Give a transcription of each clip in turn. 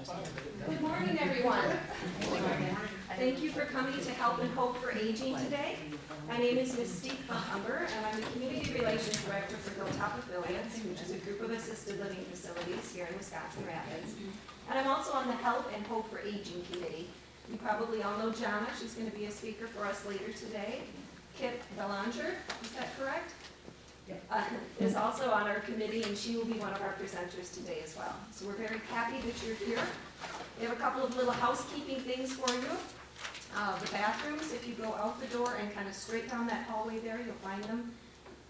Good morning, everyone. Thank you for coming to Help and Hope for Aging today. My name is Mystique Humber, and I'm the Community Relations Director for Hilltop Affiliates, which is a group of assisted living facilities here in Wisconsin Rapids. And I'm also on the Help and Hope for Aging Committee. You probably all know Jana. She's going to be a speaker for us later today. Kip Belanger, is that correct? Is also on our committee, and she will be one of our presenters today as well. So we're very happy that you're here. We have a couple of little housekeeping things for you. The bathrooms, if you go out the door and kind of straight down that hallway there, you'll find them.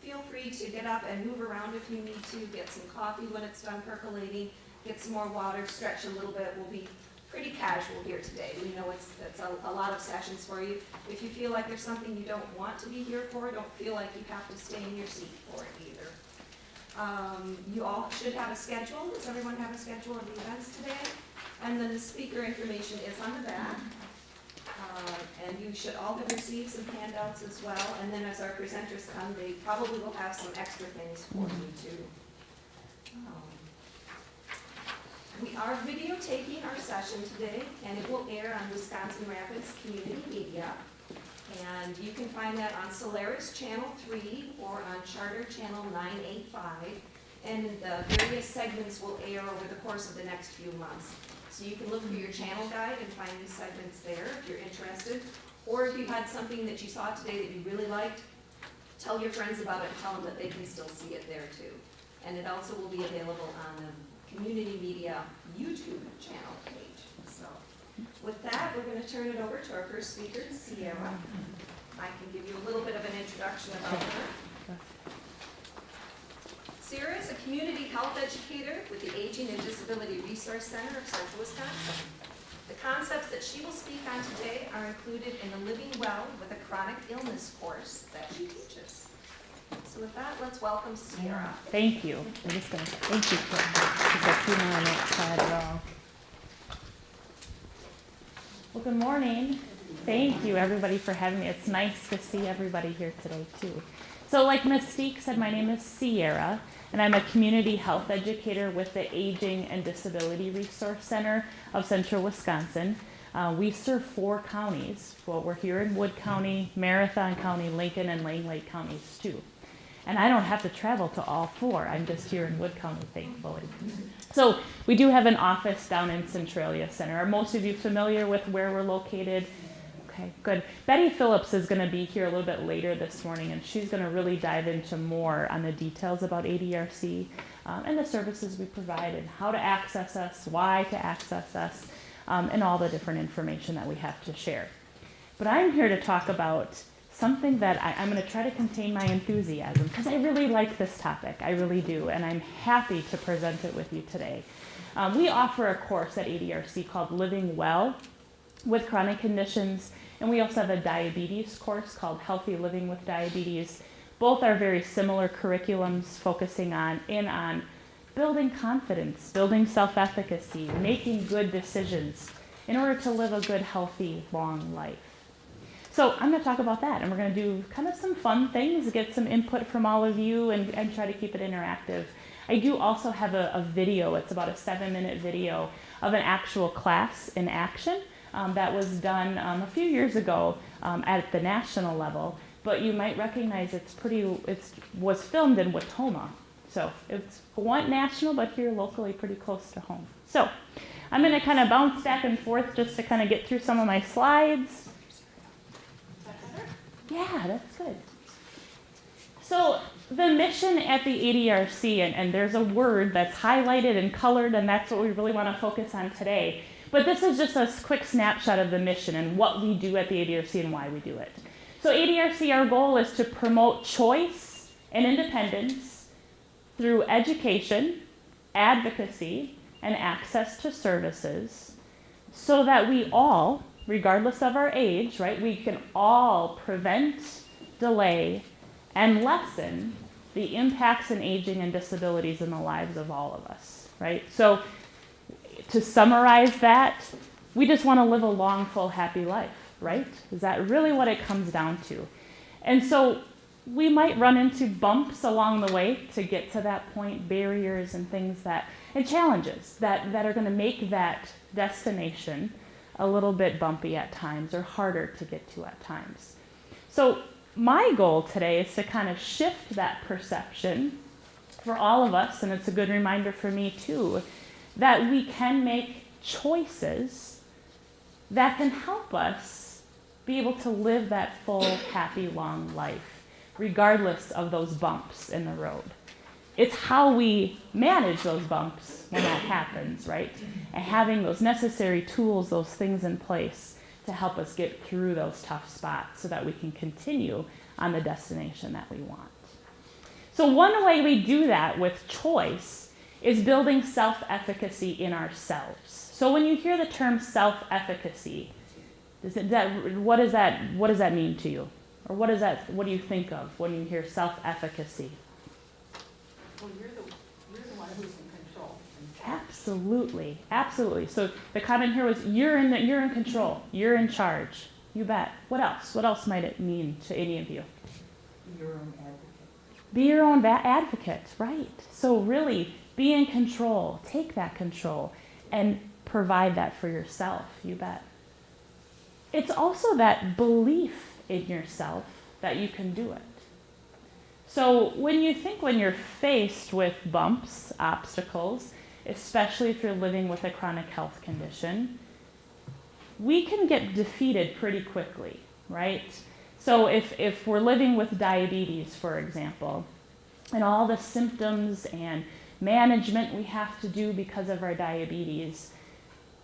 Feel free to get up and move around if you need to, get some coffee when it's done percolating, get some more water, stretch a little bit. We'll be pretty casual here today. We know it's a lot of sessions for you. If you feel like there's something you don't want to be here for, don't feel like you have to stay in your seat for it either. You all should have a schedule. Does everyone have a schedule of the events today? And then the speaker information is on the back. And you should all have received some handouts as well. And then as our presenters come, they probably will have some extra things for you too. We are videotaping our session today, and it will air on Wisconsin Rapids Community Media. And you can find that on Solaris Channel 3 or on Charter Channel 985. And the various segments will air over the course of the next few months. So you can look for your channel guide and find these segments there if you're interested. Or if you had something that you saw today that you really liked, tell your friends about it and tell them that they can still see it there too. And it also will be available on the Community Media YouTube channel page. So with that, we're going to turn it over to our first speaker, Sierra. I can give you a little bit of an introduction about her. Sierra is a community health educator with the Aging and Disability Resource Center of Central Wisconsin. The concepts that she will speak on today are included in the Living Well with a Chronic Illness course that she teaches. So with that, let's welcome Sierra. Thank you. I'm just going to thank you for that. On that side at all. Well, good morning. Thank you, everybody, for having me. It's nice to see everybody here today, too. So like Mystique said, my name is Sierra, and I'm a community health educator with the Aging and Disability Resource Center of Central Wisconsin. We serve 4 counties. Well, we're here in Wood County, Marathon County, Lincoln, and Lane Lake counties, too. And I don't have to travel to all 4. I'm just here in Wood County, thankfully. So we do have an office down in Centralia Center. Are most of you familiar with where we're located? Okay, good. Betty Phillips is going to be here a little bit later this morning, and she's going to really dive into more on the details about ADRC and the services we provide and how to access us, why to access us, and all the different information that we have to share. But I'm here to talk about something that I'm going to try to contain my enthusiasm because I really like this topic. I really do, and I'm happy to present it with you today. We offer a course at ADRC called Living Well with Chronic Conditions, and we also have a diabetes course called Healthy Living with Diabetes. Both are very similar curriculums focusing on building confidence, building self-efficacy, making good decisions in order to live a good, healthy, long life. So I'm going to talk about that, and we're going to do kind of some fun things, get some input from all of you, and try to keep it interactive. I do also have a video. It's about a 7-minute video of an actual class in action that was done a few years ago at the national level, but you might recognize it was filmed in Watoma. So it's national, but here locally pretty close to home. So I'm going to kind of bounce back and forth just to kind of get through some of my slides. Yeah, that's good. So the mission at the ADRC, and there's a word that's highlighted and colored, and that's what we really want to focus on today. But this is just a quick snapshot of the mission and what we do at the ADRC and why we do it. So ADRC, our goal is to promote choice and independence through education, advocacy, and access to services so that we all, regardless of our age, right, we can all prevent, delay, and lessen the impacts in aging and disabilities in the lives of all of us, right? So to summarize that, we just want to live a long, full, happy life, right? Is that really what it comes down to? And so we might run into bumps along the way to get to that point, barriers and things and challenges that are going to make that destination a little bit bumpy at times or harder to get to at times. So my goal today is to kind of shift that perception for all of us, and it's a good reminder for me too, that we can make choices that can help us be able to live that full, happy, long life, regardless of those bumps in the road. It's how we manage those bumps when that happens, right? And having those necessary tools, those things in place to help us get through those tough spots so that we can continue on the destination that we want. So one way we do that with choice is building self-efficacy in ourselves. So when you hear the term self-efficacy, what does that mean to you? Or what do you think of when you hear self-efficacy? Well, you're the one who's in control. Absolutely, absolutely. So the comment here was you're in control, you're in charge. You bet. What else? What else might it mean to any of you? Your own advocate. Be your own advocate, right? So really, be in control. Take that control and provide that for yourself. You bet. It's also that belief in yourself that you can do it. So when you're faced with bumps, obstacles, especially if you're living with a chronic health condition, we can get defeated pretty quickly, right? So if we're living with diabetes, for example, and all the symptoms and management we have to do because of our diabetes,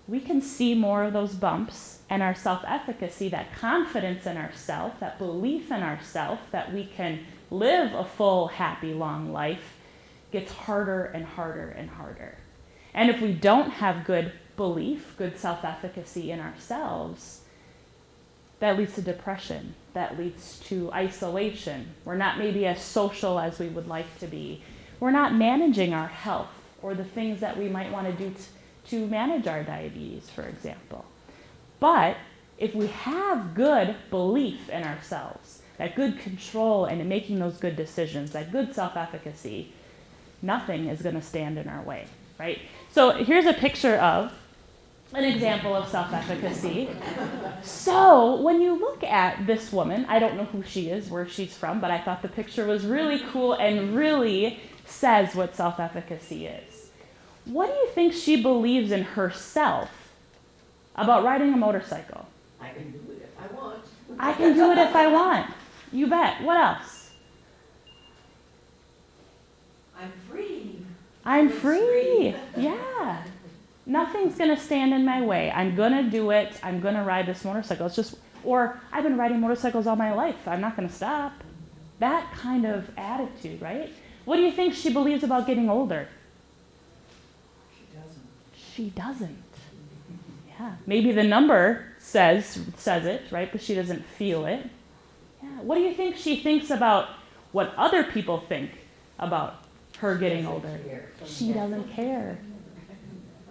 we can see more of those bumps, and our self-efficacy, that confidence in ourselves, that belief in ourselves that we can live a full, happy, long life gets harder and harder and harder. And if we don't have good belief, good self-efficacy in ourselves, that leads to depression, that leads to isolation. We're not maybe as social as we would like to be. We're not managing our health or the things that we might want to do to manage our diabetes, for example. But if we have good belief in ourselves, that good control and making those good decisions, that good self-efficacy, nothing is going to stand in our way, right? So here's a picture of an example of self-efficacy. So when you look at this woman, I don't know who she is, where she's from, but I thought the picture was really cool and really says what self-efficacy is. What do you think she believes in herself about riding a motorcycle? I can do it if I want. I can do it if I want. You bet. What else? I'm free. I'm free. Yeah. Nothing's going to stand in my way. I'm going to do it. I'm going to ride this motorcycle. Or I've been riding motorcycles all my life. I'm not going to stop. That kind of attitude, right? What do you think she believes about getting older? She doesn't. Yeah. Maybe the number says it, right? But she doesn't feel it. Yeah. What do you think she thinks about what other people think about her getting older? She doesn't care.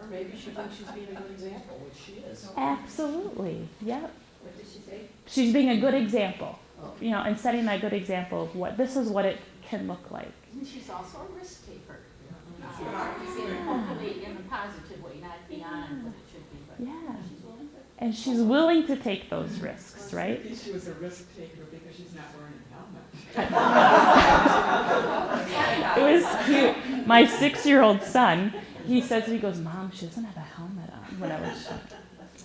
Or maybe she thinks she's being a good example, which she is. Absolutely. Yep. What did she say? She's being a good example. And setting that good example of this is what it can look like. And she's also a risk taker. Hopefully in a positive way, not beyond what it should be, but Yeah. she's willing to. And she's willing to take those risks, right? Maybe she was a risk taker because she's not wearing a helmet. It was cute. My 6-year-old son, he goes, Mom, she doesn't have a helmet on when I was shot.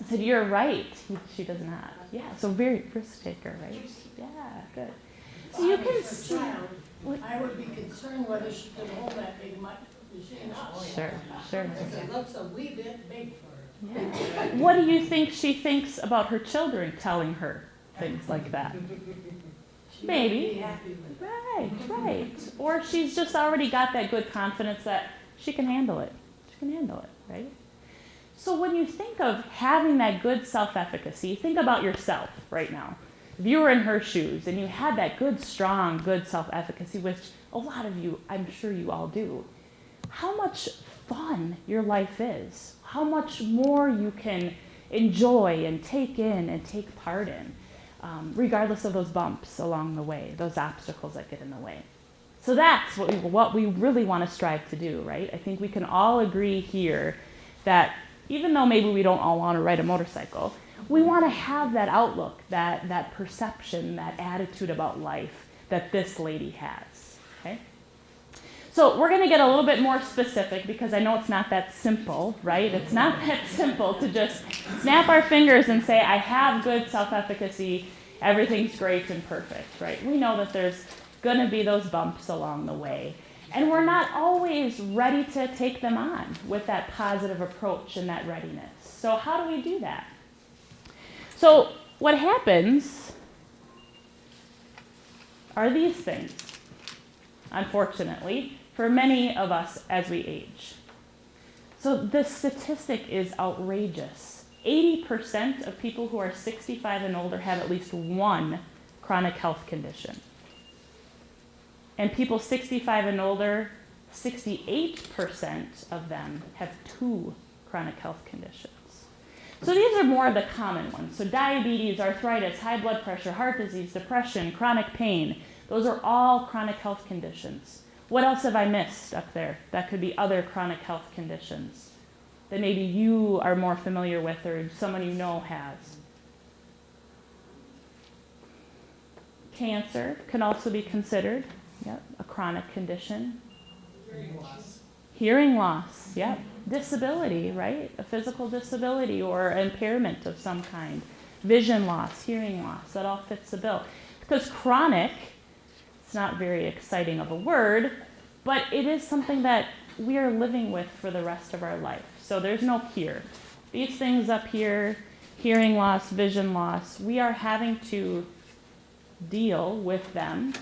I said, you're right. She does not. Yeah, so very risk taker, right? Yeah, good. So you can see. I would be concerned whether she could hold that big machine up. Sure. It looks a wee bit big for her. Yeah. What do you think she thinks about her children telling her things like that? She Maybe. might be happy with it. Right. Or she's just already got that good confidence that she can handle it. Right? So when you think of having that good self-efficacy, think about yourself right now. If you were in her shoes and you had that good, strong, good self-efficacy, which a lot of you, I'm sure you all do, how much fun your life is, how much more you can enjoy and take in and take part in. regardless of those bumps along the way, those obstacles that get in the way. So that's what we really want to strive to do, right? I think we can all agree here that even though maybe we don't all want to ride a motorcycle, we want to have that outlook, that perception, that attitude about life that this lady has, okay? So we're going to get a little bit more specific because I know it's not that simple, right? It's not that simple to just snap our fingers and say, I have good self-efficacy, everything's great and perfect, right? We know that there's going to be those bumps along the way. And we're not always ready to take them on with that positive approach and that readiness. So how do we do that? So what happens are these things, unfortunately, for many of us as we age. So the statistic is outrageous. 80% of people who are 65 and older have at least one chronic health condition. And people 65 and older, 68% of them have 2 chronic health conditions. So these are more of the common ones. So diabetes, arthritis, high blood pressure, heart disease, depression, chronic pain. Those are all chronic health conditions. What else have I missed up there? That could be other chronic health conditions that maybe you are more familiar with or someone you know has. Cancer can also be considered, a chronic condition. Hearing loss, yep. Disability, right? A physical disability or impairment of some kind. Vision loss, hearing loss, that all fits the bill. Because chronic, it's not very exciting of a word, but it is something that we are living with for the rest of our life. So there's no cure. These things up here, hearing loss, vision loss, we are having to deal with them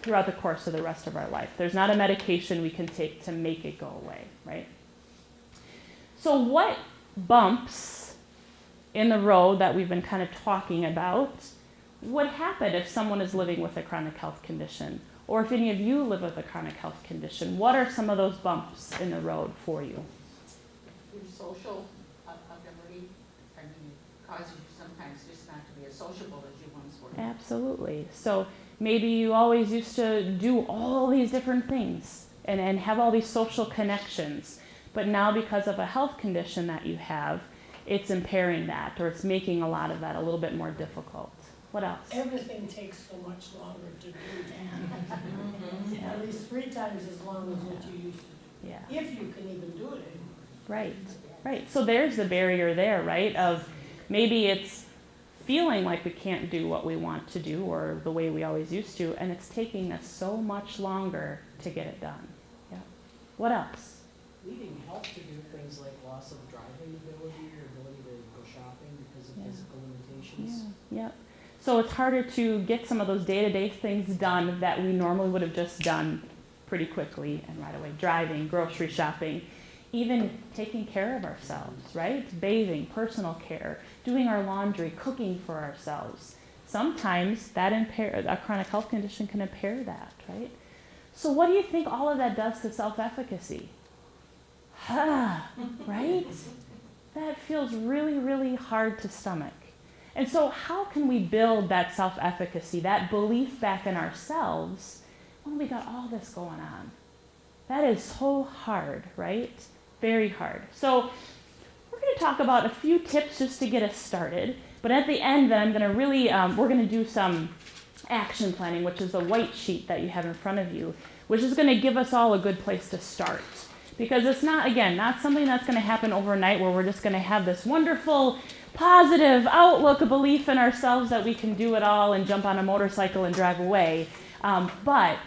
throughout the course of the rest of our life. There's not a medication we can take to make it go away, right? So what bumps in the road that we've been kind of talking about would happen if someone is living with a chronic health condition? Or if any of you live with a chronic health condition, what are some of those bumps in the road for you? Your social ability, I mean, it causes you sometimes just not to be as sociable as you once were. Absolutely. So maybe you always used to do all these different things and have all these social connections. But now because of a health condition that you have, it's impairing that, or it's making a lot of that a little bit more difficult. What else? Everything takes so much longer to do. At least 3 times as long as what you used to do. Yeah. If you can even do it anymore. Right, right. So there's the barrier there, right? Of maybe it's feeling like we can't do what we want to do or the way we always used to, and it's taking us so much longer to get it done. Yeah. What else? Needing help to do things like loss of driving ability or ability to go shopping because of physical limitations. Yeah. So it's harder to get some of those day-to-day things done that we normally would have just done pretty quickly and right away. Driving, grocery shopping, even taking care of ourselves, right? Bathing, personal care, doing our laundry, cooking for ourselves. Sometimes that a chronic health condition can impair that, right? So what do you think all of that does to self-efficacy? Right? That feels really, really hard to stomach. And so how can we build that self-efficacy, that belief back in ourselves when we got all this going on? That is so hard, right? Very hard. So we're going to talk about a few tips just to get us started. But at the end, then I'm going to really, we're going to do some action planning, which is the white sheet that you have in front of you, which is going to give us all a good place to start. Because it's not, again, not something that's going to happen overnight where we're just going to have this wonderful, positive outlook, a belief in ourselves that we can do it all and jump on a motorcycle and drive away. But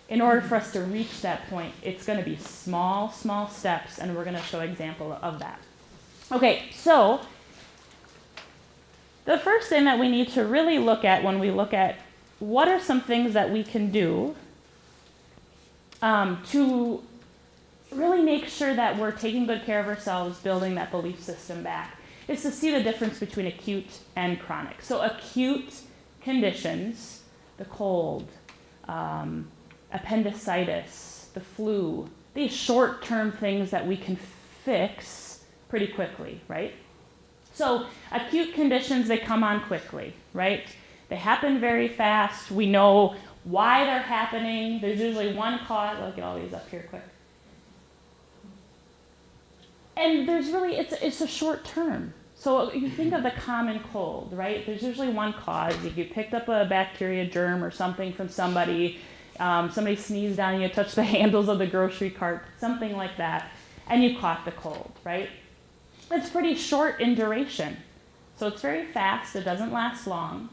in order for us to reach that point, it's going to be small, small steps, and we're going to show an example of that. Okay, so the first thing that we need to really look at when we look at what are some things that we can do to really make sure that we're taking good care of ourselves, building that belief system back, is to see the difference between acute and chronic. So acute conditions, the cold, appendicitis, the flu, these short-term things that we can fix pretty quickly, right? So acute conditions, they come on quickly, right? They happen very fast. We know why they're happening. There's usually one cause. I'll get all these up here quick. And there's really, it's a short term. So you think of the common cold, right? There's usually one cause. If you picked up a bacteria, germ, or something from somebody, somebody sneezed on you, touched the handles of the grocery cart, something like that, and you caught the cold, right? It's pretty short in duration. So it's very fast, it doesn't last long.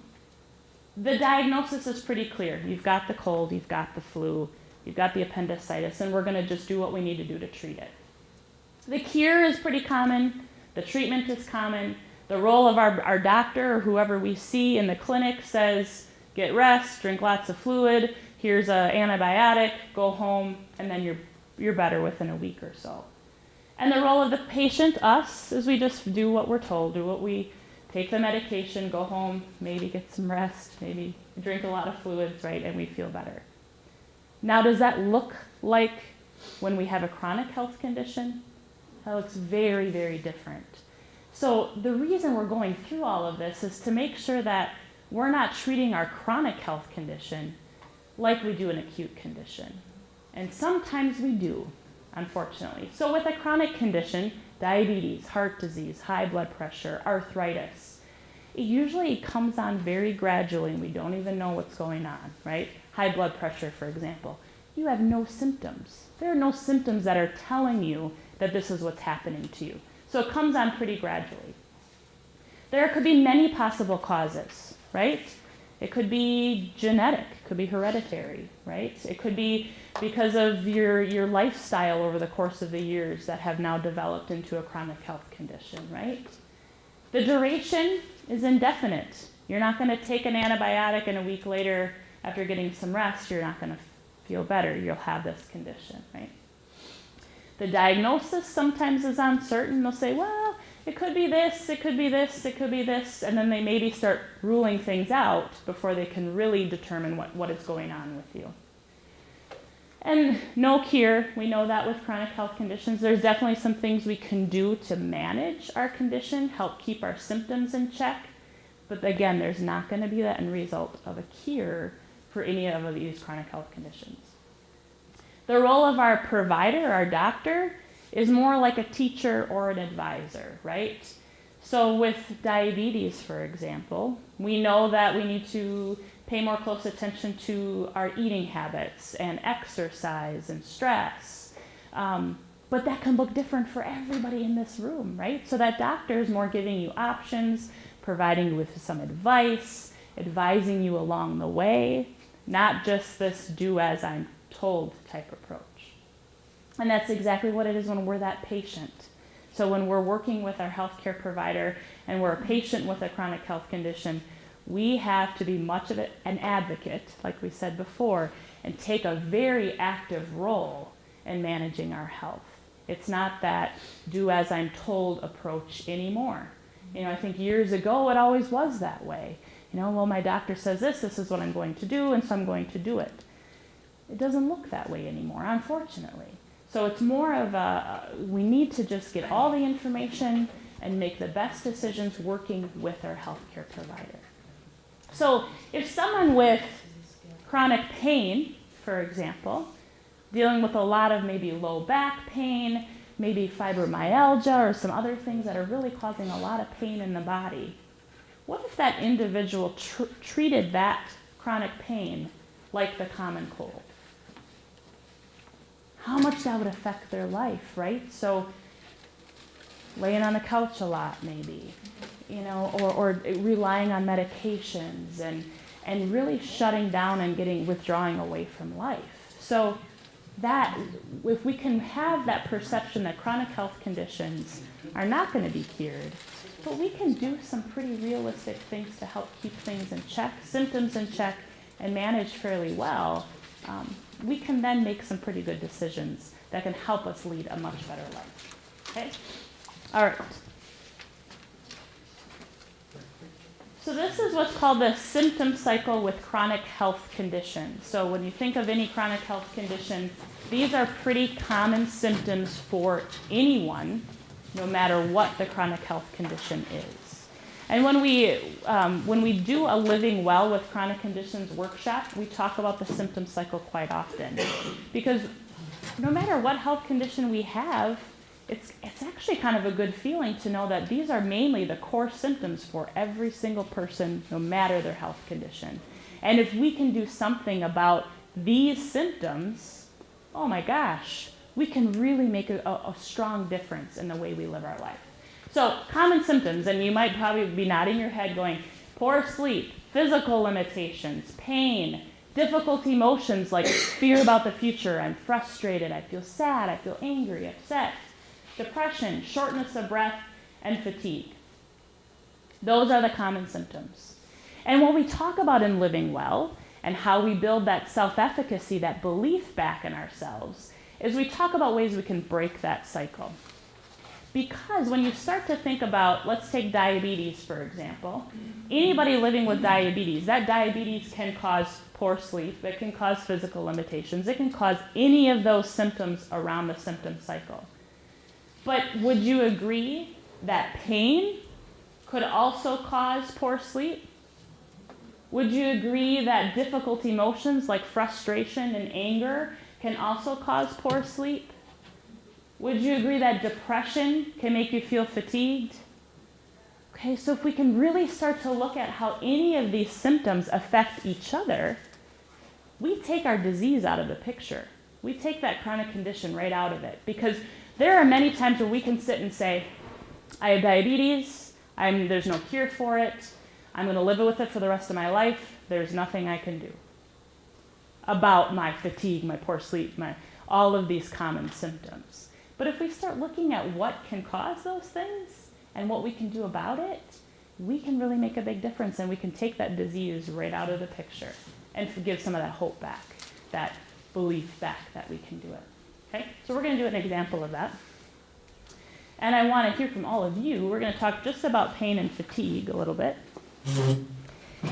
The diagnosis is pretty clear. You've got the cold, you've got the flu, you've got the appendicitis, and we're gonna just do what we need to do to treat it. The cure is pretty common. The treatment is common. The role of our doctor or whoever we see in the clinic says, get rest, drink lots of fluid, here's an antibiotic, go home, and then you're better within a week or so. And the role of the patient, us, is we just do what we're told, take the medication, go home, maybe get some rest, maybe drink a lot of fluids, right, and we feel better. Now, does that look like when we have a chronic health condition? That looks very, very different. So the reason we're going through all of this is to make sure that we're not treating our chronic health condition like we do an acute condition. And sometimes we do, unfortunately. So with a chronic condition, diabetes, heart disease, high blood pressure, arthritis, it usually comes on very gradually and we don't even know what's going on, right? High blood pressure, for example. You have no symptoms. There are no symptoms that are telling you that this is what's happening to you. So it comes on pretty gradually. There could be many possible causes, right? It could be genetic, it could be hereditary, right? It could be because of your lifestyle over the course of the years that have now developed into a chronic health condition, right? The duration is indefinite. You're not going to take an antibiotic and a week later, after getting some rest, you're not going to feel better. You'll have this condition, right? The diagnosis sometimes is uncertain. They'll say, well, it could be this, it could be this, it could be this, and then they maybe start ruling things out before they can really determine what is going on with you. And no cure. We know that with chronic health conditions. There's definitely some things we can do to manage our condition, help keep our symptoms in check. But again, there's not going to be that end result of a cure for any of these chronic health conditions. The role of our provider, our doctor, is more like a teacher or an advisor, right? So with diabetes, for example, we know that we need to pay more close attention to our eating habits and exercise and stress. But that can look different for everybody in this room, right? So that doctor is more giving you options, providing you with some advice, advising you along the way, not just this do as I'm told type approach. And that's exactly what it is when we're that patient. So when we're working with our healthcare provider and we're a patient with a chronic health condition, we have to be much of an advocate, like we said before, and take a very active role in managing our health. It's not that do as I'm told approach anymore. You know, I think years ago it always was that way. You know, well, my doctor says this is what I'm going to do, and so I'm going to do it. It doesn't look that way anymore, unfortunately. So it's more of we need to just get all the information and make the best decisions working with our healthcare provider. So if someone with chronic pain, for example, dealing with a lot of maybe low back pain, maybe fibromyalgia or some other things that are really causing a lot of pain in the body, what if that individual treated that chronic pain like the common cold? How much that would affect their life, right? So laying on the couch a lot maybe, you know, or relying on medications and really shutting down and withdrawing away from life. So that, if we can have that perception that chronic health conditions are not going to be cured, but we can do some pretty realistic things to help keep things in check, symptoms in check, and manage fairly well, we can then make some pretty good decisions that can help us lead a much better life. Okay? All right. So this is what's called the symptom cycle with chronic health conditions. So when you think of any chronic health condition, these are pretty common symptoms for anyone, no matter what the chronic health condition is. And when we do a Living Well with Chronic Conditions workshop, we talk about the symptom cycle quite often. Because no matter what health condition we have, it's actually kind of a good feeling to know that these are mainly the core symptoms for every single person, no matter their health condition. And if we can do something about these symptoms, oh my gosh, we can really make a strong difference in the way we live our life. So common symptoms, and you might probably be nodding your head going, poor sleep, physical limitations, pain, difficult emotions like fear about the future, I'm frustrated, I feel sad, I feel angry, upset, depression, shortness of breath, and fatigue. Those are the common symptoms. And what we talk about in Living Well and how we build that self-efficacy, that belief back in ourselves, is we talk about ways we can break that cycle. Because when you start to think about, let's take diabetes, for example. Anybody living with diabetes, that diabetes can cause poor sleep, it can cause physical limitations, it can cause any of those symptoms around the symptom cycle. But would you agree that pain could also cause poor sleep? Would you agree that difficult emotions like frustration and anger can also cause poor sleep? Would you agree that depression can make you feel fatigued? Okay, so if we can really start to look at how any of these symptoms affect each other, we take our disease out of the picture. We take that chronic condition right out of it. Because there are many times where we can sit and say, I have diabetes, there's no cure for it, I'm going to live with it for the rest of my life, there's nothing I can do about my fatigue, my poor sleep, all of these common symptoms. But if we start looking at what can cause those things and what we can do about it, we can really make a big difference, and we can take that disease right out of the picture and give some of that hope back, that belief back that we can do it. Okay, so we're going to do an example of that. And I want to hear from all of you. We're going to talk just about pain and fatigue a little bit.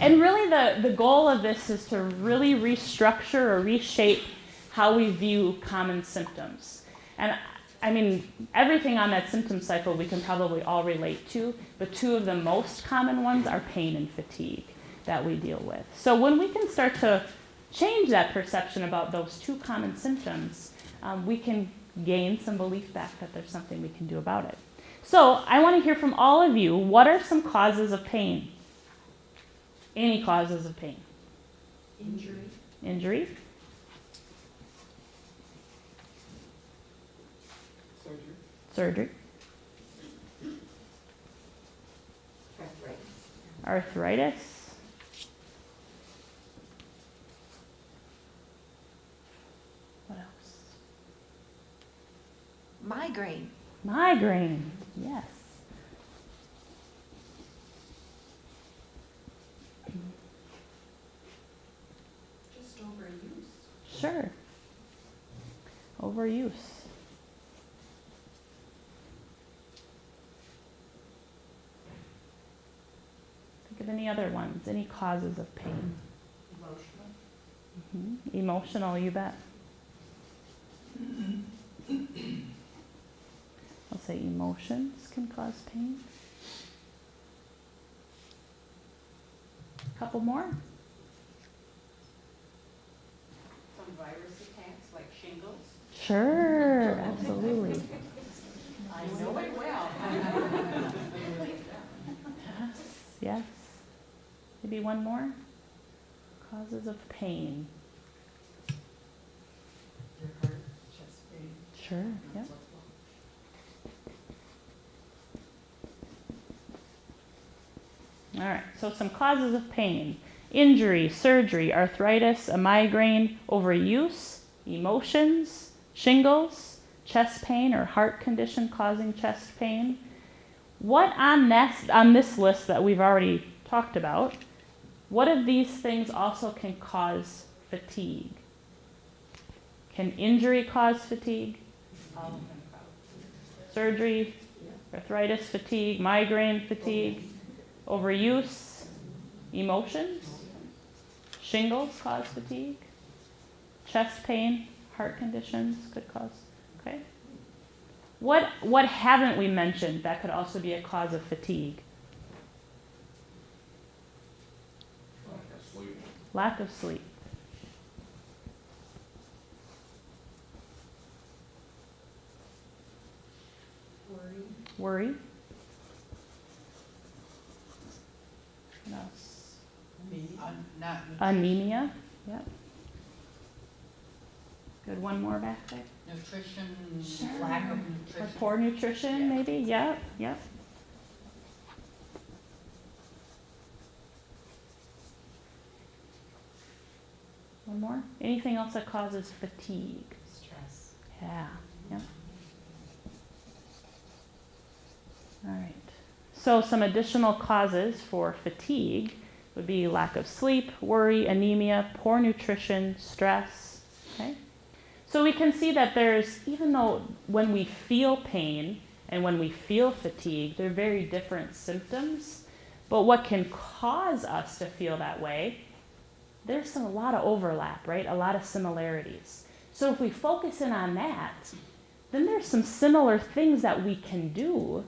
And really the goal of this is to really restructure or reshape how we view common symptoms. And I mean, everything on that symptom cycle we can probably all relate to, but two of the most common ones are pain and fatigue that we deal with. So when we can start to change that perception about those two common symptoms, we can gain some belief back that there's something we can do about it. So I want to hear from all of you, what are some causes of pain? Any causes of pain? Injury? Surgery. Arthritis. What else? Migraine. Migraine, yes. Just overuse. Sure. Overuse. Think of any other ones, any causes of pain. Emotional. Emotional, you bet. I'll say emotions can cause pain. Couple more? Some virus attacks like shingles. Sure, absolutely. I know it well. Yes. Maybe one more? Causes of pain. Your heart, chest pain. Sure, yeah. All right, so some causes of pain. Injury, surgery, arthritis, a migraine, overuse, emotions, shingles, chest pain or heart condition causing chest pain. What on this list that we've already talked about, what of these things also can cause fatigue? Can injury cause fatigue? All of them probably. Surgery, arthritis, fatigue, migraine, fatigue, overuse, emotions, shingles cause fatigue, chest pain, heart conditions could cause, okay? What haven't we mentioned that could also be a cause of fatigue? Lack of sleep. Worry. What else? Not Anemia. Yep. Good. One more back there. nutrition, Sure. lack of Or nutrition. poor nutrition, Yeah. maybe. Yep. Yep. One more. Anything else that causes fatigue? Stress. Yeah. Yep. All right. So some additional causes for fatigue would be lack of sleep, worry, anemia, poor nutrition, stress. Okay? So we can see that there's, even though when we feel pain and when we feel fatigue, they're very different symptoms. But what can cause us to feel that way, there's a lot of overlap, right? A lot of similarities. So if we focus in on that, then there's some similar things that we can do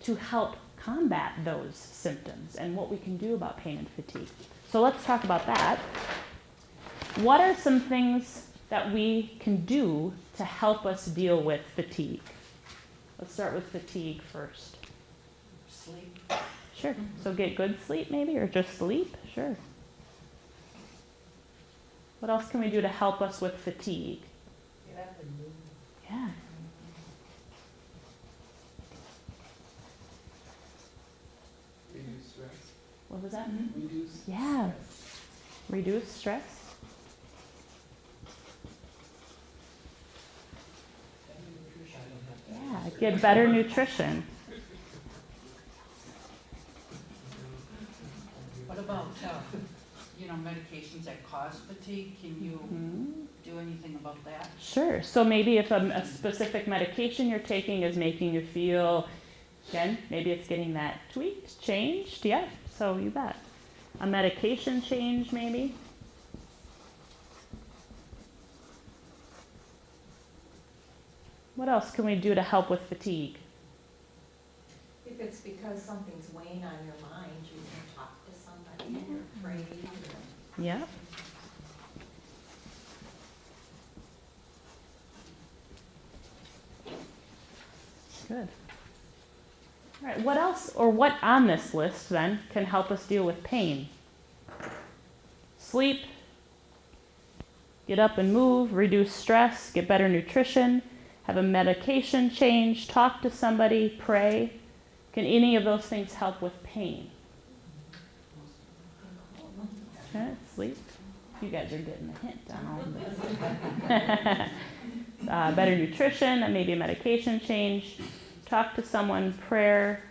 to help combat those symptoms and what we can do about pain and fatigue. So let's talk about that. What are some things that we can do to help us deal with fatigue? Let's start with fatigue first. Sleep. Sure. So get good sleep maybe, or just sleep? Sure. What else can we do to help us with fatigue? Get up and move. Yeah. Reduce stress. What was that? Reduce. Yeah. Reduce stress. Yeah. Get better nutrition. What about, medications that cause fatigue? Can you Mhm. do anything about that? Sure. So maybe if a specific medication you're taking is making you feel, again, maybe it's getting that tweaked, changed. Yeah. So you bet. A medication change maybe. What else can we do to help with fatigue? If it's because something's weighing on your mind, you can talk to somebody and you're afraid. Yeah. Good. All right, what else, or what on this list then can help us deal with pain? Sleep, get up and move, reduce stress, get better nutrition, have a medication change, talk to somebody, pray. Can any of those things help with pain? Okay, sleep. You guys are getting the hint on all this. Better nutrition, and maybe a medication change, talk to someone, prayer.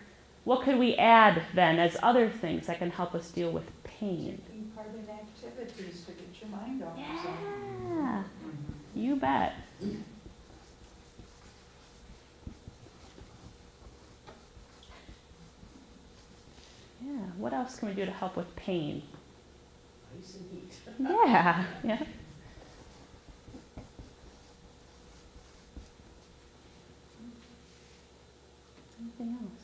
What could we add then as other things that can help us deal with pain? Taking part in activities to get your mind off of something. Yeah, you bet. Yeah, what else can we do to help with pain? Ice and heat. Yeah, yeah. Anything else?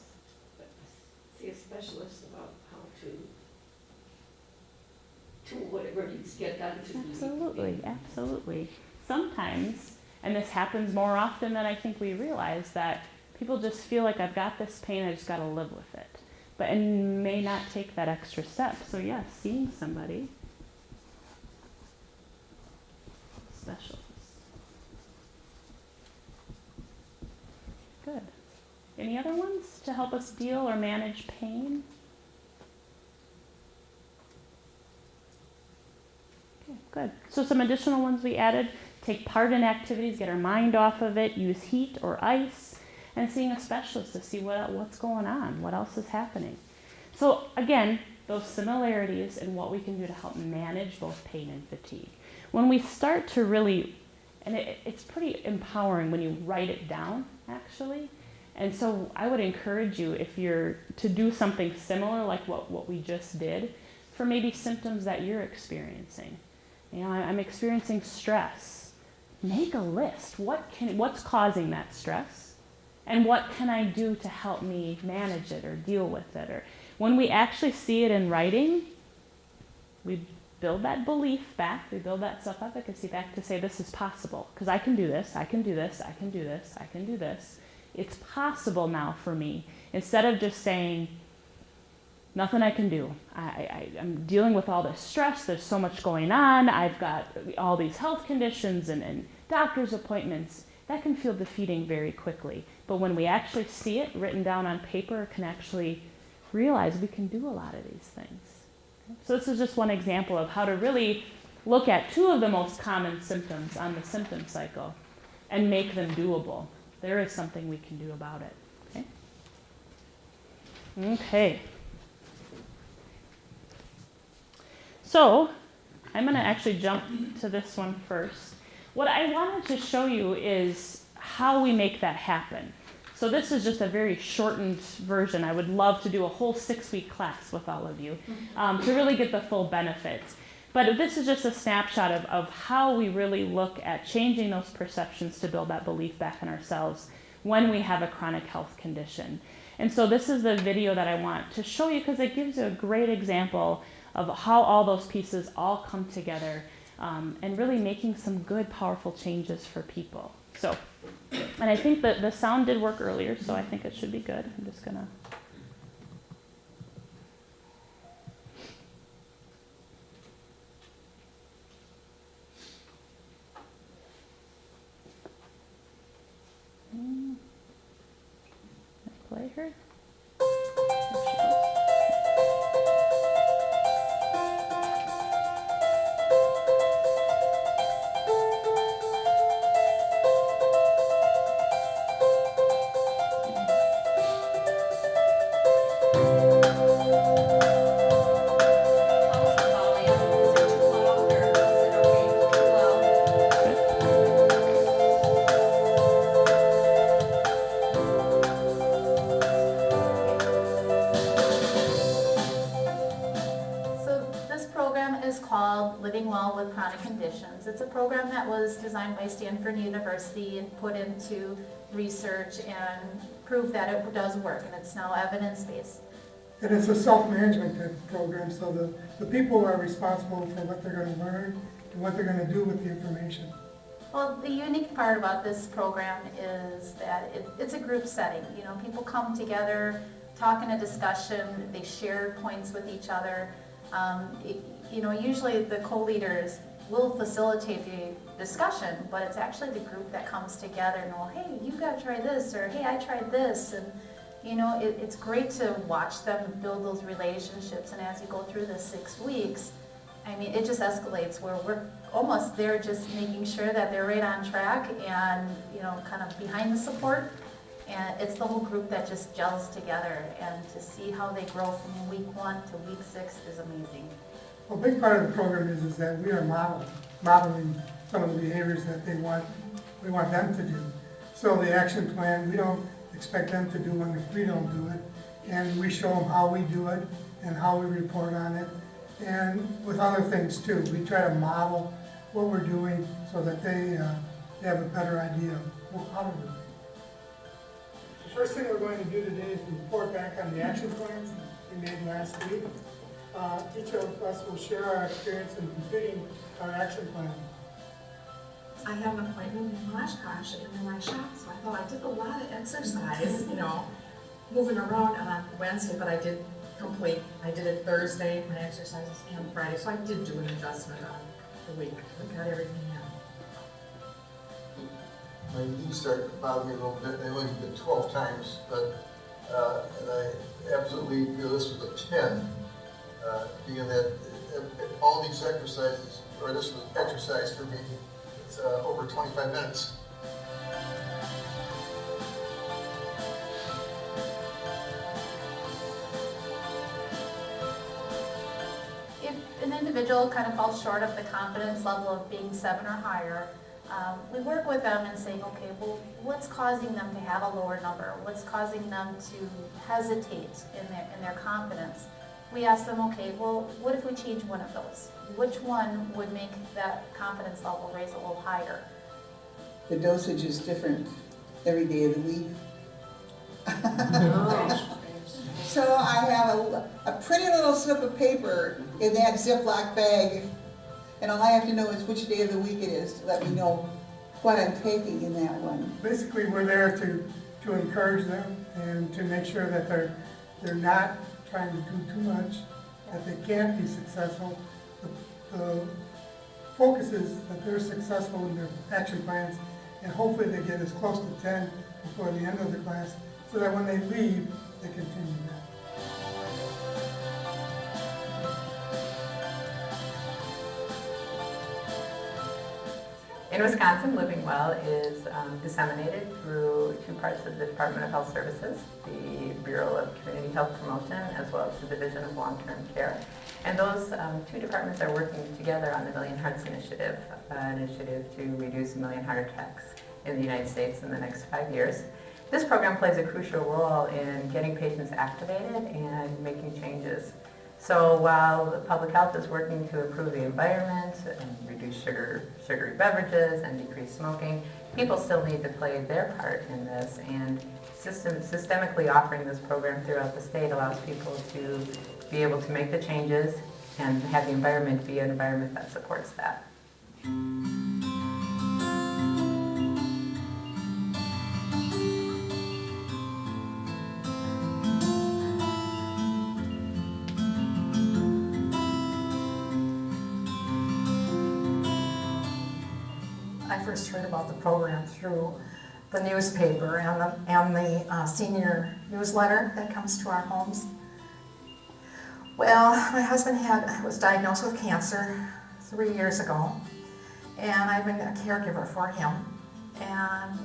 See a specialist about how to whatever needs to get done to. Absolutely, absolutely. Sometimes, and this happens more often than I think we realize, that people just feel like I've got this pain, I just got to live with it. But and may not take that extra step. So yes, seeing somebody. Specialist. Good. Any other ones to help us deal or manage pain? Okay, good. So some additional ones we added: take part in activities, get our mind off of it, use heat or ice, and seeing a specialist to see what's going on, what else is happening. So again, those similarities and what we can do to help manage both pain and fatigue. When we start to really, and it's pretty empowering when you write it down, actually. And so I would encourage you, if you're to do something similar like what we just did, for maybe symptoms that you're experiencing. You know, I'm experiencing stress. Make a list. What's causing that stress? And what can I do to help me manage it or deal with it? Or when we actually see it in writing, we build that belief back, we build that self-efficacy back to say this is possible, because I can do this, I can do this, I can do this, I can do this. It's possible now for me. Instead of just saying, nothing I can do. I'm dealing with all this stress, there's so much going on, I've got all these health conditions and doctor's appointments. That can feel defeating very quickly. But when we actually see it written down on paper, can actually realize we can do a lot of these things. So this is just one example of how to really look at two of the most common symptoms on the symptom cycle and make them doable. There is something we can do about it. Okay. So I'm going to actually jump to this one first. What I wanted to show you is how we make that happen. So this is just a very shortened version. I would love to do a whole 6-week class with all of you to really get the full benefits. But this is just a snapshot of how we really look at changing those perceptions to build that belief back in ourselves when we have a chronic health condition. And so this is the video that I want to show you because it gives you a great example of how all those pieces all come together and really making some good, powerful changes for people. So, and I think that the sound did work earlier, so I think it should be good. I'm just gonna. Play her. There she goes. How's the volume? Is it too loud or is it okay? Too loud? So this program is called Living Well with Chronic Conditions. It's a program that was designed by Stanford University and put into research and proved that it does work, and it's now evidence-based. And it's a self-management type of program, so the people are responsible for what they're going to learn and what they're going to do with the information. Well, the unique part about this program is that it's a group setting. You know, people come together, talk in a discussion, they share points with each other. You know, usually the co-leaders will facilitate the discussion, but it's actually the group that comes together and, well, hey, you gotta try this, or hey, I tried this, and you know, it's great to watch them build those relationships, and as you go through the 6 weeks, I mean, it just escalates where we're almost there just making sure that they're right on track and, you know, kind of behind the support. And it's the whole group that just gels together, and to see how they grow from week 1 to week 6 is amazing. Well, a big part of the program is that we are modeling some of the behaviors that we want them to do. So the action plan, we don't expect them to do one if we don't do it. And we show them how we do it and how we report on it. And with other things too, we try to model what we're doing so that they have a better idea of how to do it. The first thing we're going to do today is report back on the action plans we made last week. Each of us will share our experience in completing our action plan. I have an appointment in Oshkosh and then I shop, so I thought I did a lot of exercise, you know, moving around on Wednesday, but I did complete. I did it Thursday, my exercises, and Friday, so I did do an adjustment on the week. I got everything in. My knees started to bother me a little bit. They only did 12 times, but and I absolutely feel this was a 10, being that all these exercises, or this was exercise for me, it's over 25 minutes. If an individual kind of falls short of the confidence level of being 7 or higher, we work with them and say, okay, well, what's causing them to have a lower number? What's causing them to hesitate in their confidence? We ask them, okay, well, what if we change one of those? Which one would make that confidence level raise a little higher? The dosage is different every day of the week. show, I have a pretty little slip of paper in that Ziploc bag. And all I have to know is which day of the week it is to let me know what I'm taking in that one. Basically, we're there to encourage them and to make sure that they're not trying to do too much, that they can be successful. The focus is that they're successful in their action plans, and hopefully they get as close to 10 before the end of the class, so that when they leave, they continue that. In Wisconsin, Living Well is disseminated through two parts of the Department of Health Services, the Bureau of Community Health Promotion, as well as the Division of Long-Term Care. And those two departments are working together on the Million Hearts Initiative, an initiative to reduce 1 million heart attacks in the United States in the next 5 years. This program plays a crucial role in getting patients activated and making changes. So while the public health is working to improve the environment and reduce sugary beverages and decrease smoking, people still need to play their part in this, and systemically offering this program throughout the state allows people to be able to make the changes and have the environment be an environment that supports that. I first heard about the program through the newspaper and the senior newsletter that comes to our homes. Well, my husband was diagnosed with cancer 3 years ago, and I've been a caregiver for him. And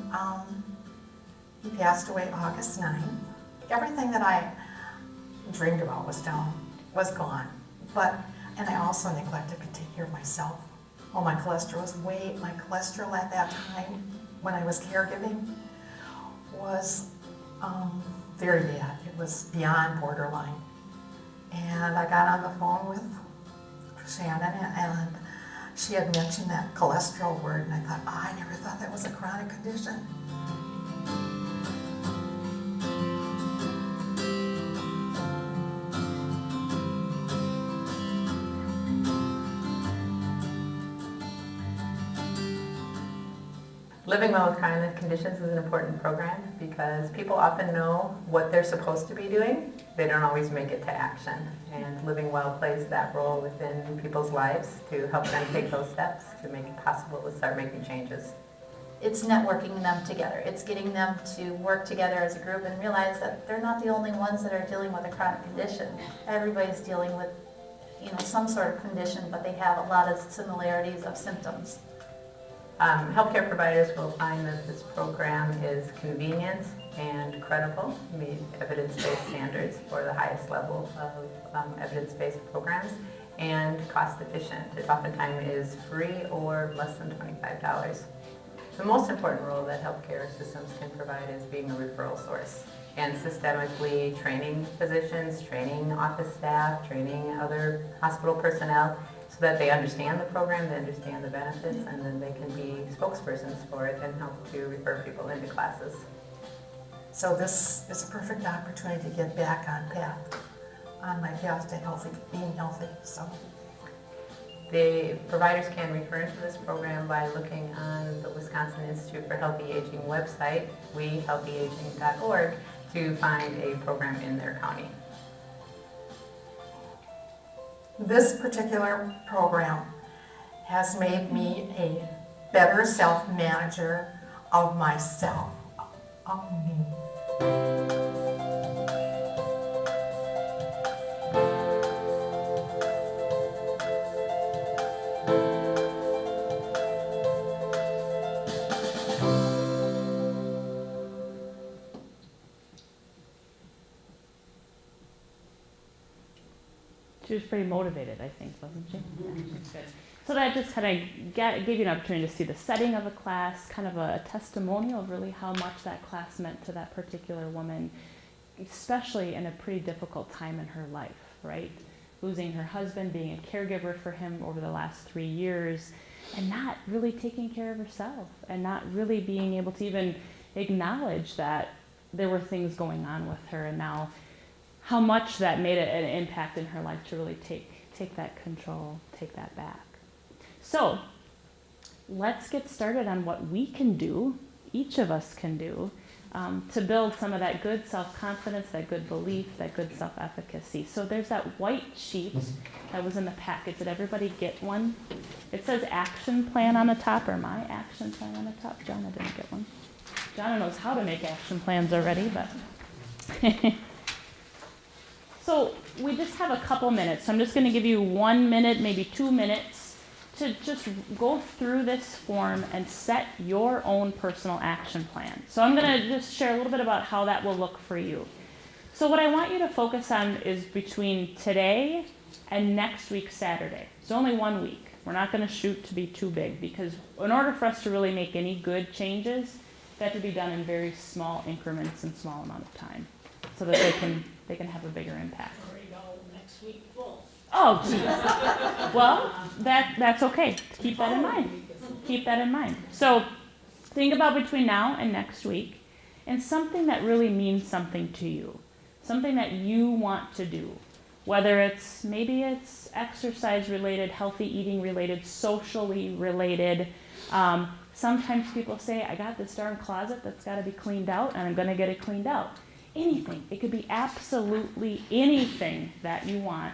he passed away August 9th. Everything that I dreamed about was gone. And I also neglected to take care of myself. Oh, my cholesterol at that time when I was caregiving was very bad. It was beyond borderline. And I got on the phone with Shannon, and she had mentioned that cholesterol word, and I thought, I never thought that was a chronic condition. Living Well with Chronic Conditions is an important program because people often know what they're supposed to be doing. They don't always make it to action. And Living Well plays that role within people's lives to help them take those steps to make it possible to start making changes. It's networking them together. It's getting them to work together as a group and realize that they're not the only ones that are dealing with a chronic condition. Everybody's dealing with, some sort of condition, but they have a lot of similarities of symptoms. Healthcare providers will find that this program is convenient and credible, meet evidence-based standards for the highest level of evidence-based programs, and cost efficient. It oftentimes is free or less than $25. The most important role that healthcare systems can provide is being a referral source and systemically training physicians, training office staff, training other hospital personnel so that they understand the program, they understand the benefits, and then they can be spokespersons for it and help to refer people into classes. So this is a perfect opportunity to get back on my path to being healthy. So The providers can refer into this program by looking on the Wisconsin Institute for Healthy Aging website, wehealthyaging.org, to find a program in their county. this particular program has made me a better self-manager of myself, of me. She was pretty motivated, I think, wasn't she? Yeah. Good. So that just kind of gave you an opportunity to see the setting of the class, kind of a testimonial of really how much that class meant to that particular woman, especially in a pretty difficult time in her life, right? Losing her husband, being a caregiver for him over the last 3 years, and not really taking care of herself, and not really being able to even acknowledge that there were things going on with her, and now how much that made an impact in her life to really take that control, take that back. So let's get started on what we can do, each of us can do, to build some of that good self-confidence, that good belief, that good self-efficacy. So there's that white sheet that was in the packet. Did everybody get one? It says action plan on the top, or my action plan on the top. Jonna didn't get one. Jonna knows how to make action plans already, but. So we just have a couple minutes. So I'm just going to give you 1 minute, maybe 2 minutes to just go through this form and set your own personal action plan. So I'm going to just share a little bit about how that will look for you. So what I want you to focus on is between today and next week, Saturday. So only 1 week. We're not going to shoot to be too big, because in order for us to really make any good changes, they have to be done in very small increments and small amount of time, so that they can have a bigger impact. Already got next week full. Oh, geez. Well, that's okay. Keep that in mind. Keep that in mind. So think about between now and next week, and something that really means something to you, something that you want to do, whether maybe it's exercise related, healthy eating related, socially related. Sometimes people say, I got this darn closet that's got to be cleaned out, and I'm going to get it cleaned out. Anything. It could be absolutely anything that you want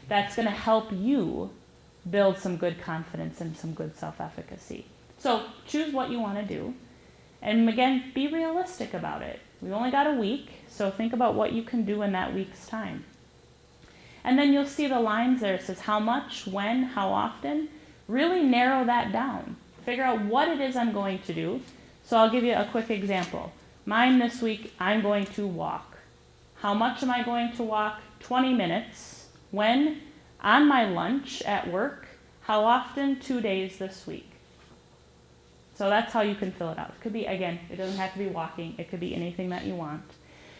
that's going to help you build some good confidence and some good self-efficacy. So choose what you want to do. And again, be realistic about it. We've only got a week, so think about what you can do in that week's time. And then you'll see the lines there. It says how much, when, how often. Really narrow that down. Figure out what it is I'm going to do. So I'll give you a quick example. Mine this week, I'm going to walk. How much am I going to walk? 20 minutes. When? On my lunch at work. How often? 2 days this week. So that's how you can fill it out. It could be, again, it doesn't have to be walking. It could be anything that you want.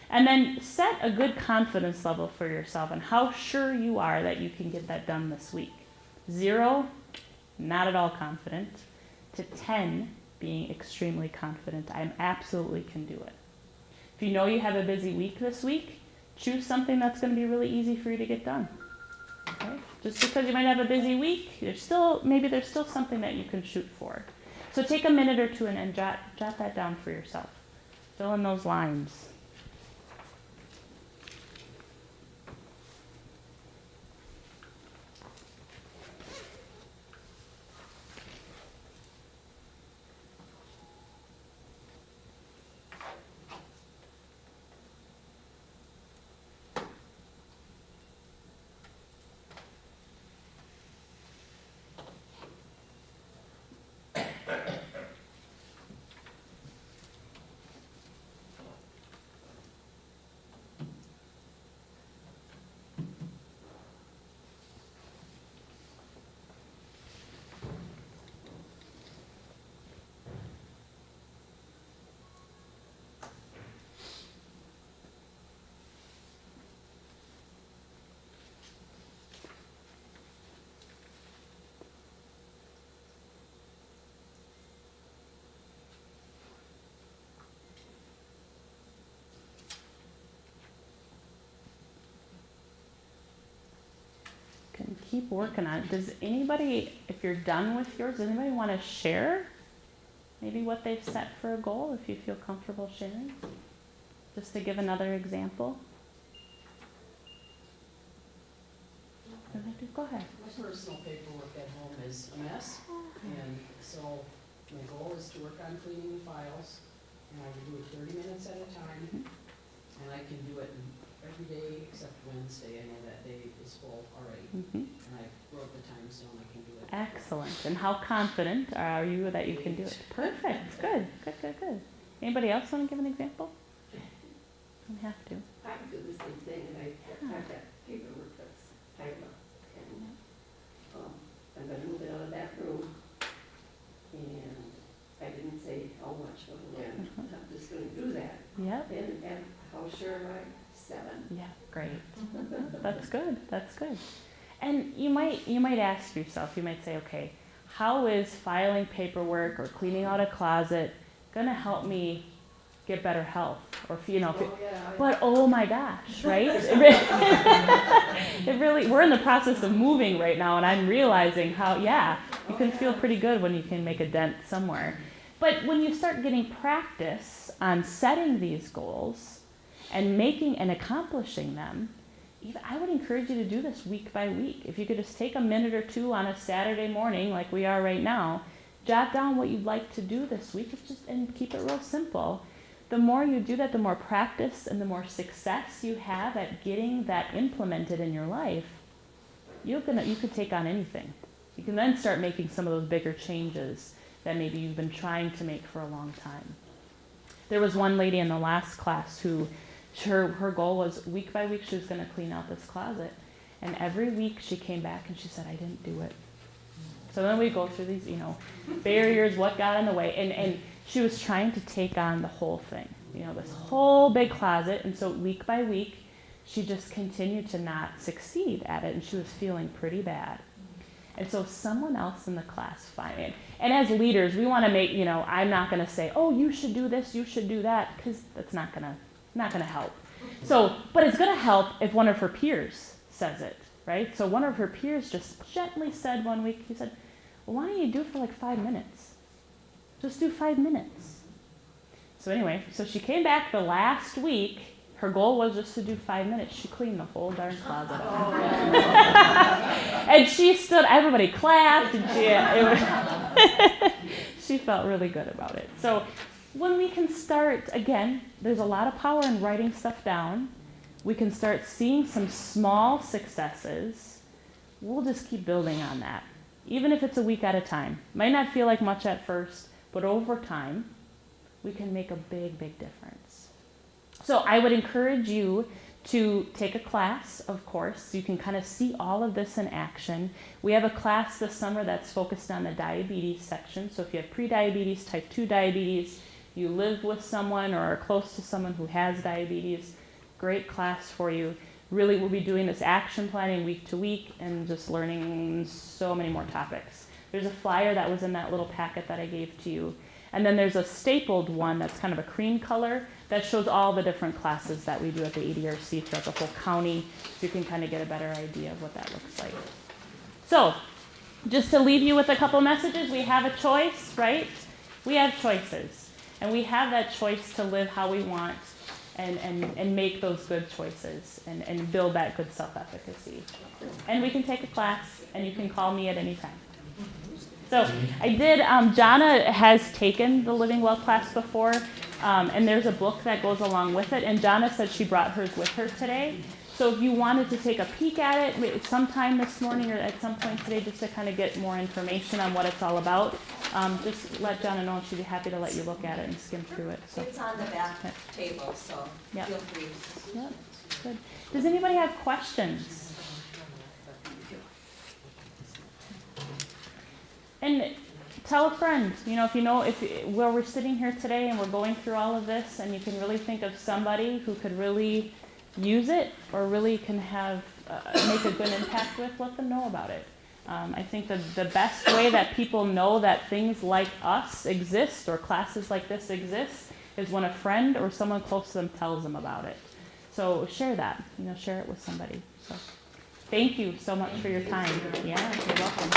And then set a good confidence level for yourself and how sure you are that you can get that done this week. 0, not at all confident, to 10, being extremely confident. I absolutely can do it. If you know you have a busy week this week, choose something that's going to be really easy for you to get done. Okay? Just because you might have a busy week, there's still something that you can shoot for. So take a minute or two and jot that down for yourself. Fill in those lines. Keep working on it. Does anybody, if you're done with yours, does anybody want to share maybe what they've set for a goal, if you feel comfortable sharing? Just to give another example. Go ahead. My personal paperwork at home is a mess, and so my goal is to work on cleaning the files, and I can do it 30 minutes at a time, and I can do it every day except Wednesday. I know that day is full already, and I wrote the times down. I can do it. Excellent. And how confident are you that you can do it? Perfect. Good. Anybody else want to give an example? Don't have to. I do the same thing, and I've got paperwork that's piled up, and I'm gonna move it out of that room, and I didn't say how much, but when, I'm just gonna do that. Yep. And how sure am I? 7. Yeah, great. That's good. And you might ask yourself, you might say, okay, how is filing paperwork or cleaning out a closet gonna help me get better health or, Oh, yeah. but oh my gosh, right? It really, we're in the process of moving right now, and I'm realizing how, you can feel pretty good when you can make a dent somewhere. But when you start getting practice on setting these goals and making and accomplishing them, I would encourage you to do this week by week. If you could just take a minute or two on a Saturday morning, like we are right now, jot down what you'd like to do this week and keep it real simple. The more you do that, the more practice and the more success you have at getting that implemented in your life, you could take on anything. You can then start making some of those bigger changes that maybe you've been trying to make for a long time. There was one lady in the last class who her goal was week by week she was going to clean out this closet. And every week she came back and she said, I didn't do it. So then we go through these, barriers, what got in the way. And she was trying to take on the whole thing, this whole big closet. And so week by week, she just continued to not succeed at it. And she was feeling pretty bad. And so someone else in the class finally, and as leaders, we want to make, I'm not going to say, oh, you should do this, you should do that, because that's not going to help. So, but it's going to help if one of her peers says it, right? So one of her peers just gently said one week, he said, well, why don't you do it for like 5 minutes? Just do 5 minutes. So anyway, so she came back the last week. Her goal was just to do 5 minutes. She cleaned the whole darn closet up. And she stood, everybody clapped, and she felt really good about it. So when we can start, again, there's a lot of power in writing stuff down. We can start seeing some small successes. We'll just keep building on that, even if it's a week at a time. Might not feel like much at first, but over time, we can make a big, big difference. So I would encourage you to take a class, of course, so you can kind of see all of this in action. We have a class this summer that's focused on the diabetes section. So if you have prediabetes, type 2 diabetes, you live with someone or are close to someone who has diabetes, great class for you. Really, we'll be doing this action planning week to week and just learning so many more topics. There's a flyer that was in that little packet that I gave to you. And then there's a stapled one that's kind of a cream color that shows all the different classes that we do at the ADRC throughout the whole county, so you can kind of get a better idea of what that looks like. So, just to leave you with a couple messages, we have a choice, right? We have choices. And we have that choice to live how we want and make those good choices and build that good self-efficacy. And we can take a class, and you can call me at any time. So I did, Jana has taken the Living Well class before, and there's a book that goes along with it, and Jana said she brought hers with her today. So if you wanted to take a peek at it sometime this morning or at some point today, just to kind of get more information on what it's all about, just let Jana know, and she'd be happy to let you look at it and skim through it. So. It's on the back table, so feel free. Yep, good. Does anybody have questions? And tell a friend, if where we're sitting here today and we're going through all of this, and you can really think of somebody who could really use it or really can have make a good impact with, let them know about it. I think the best way that people know that things like us exist or classes like this exist is when a friend or someone close to them tells them about it. So share that, share it with somebody. So thank you so much for your time. Yeah, you're welcome.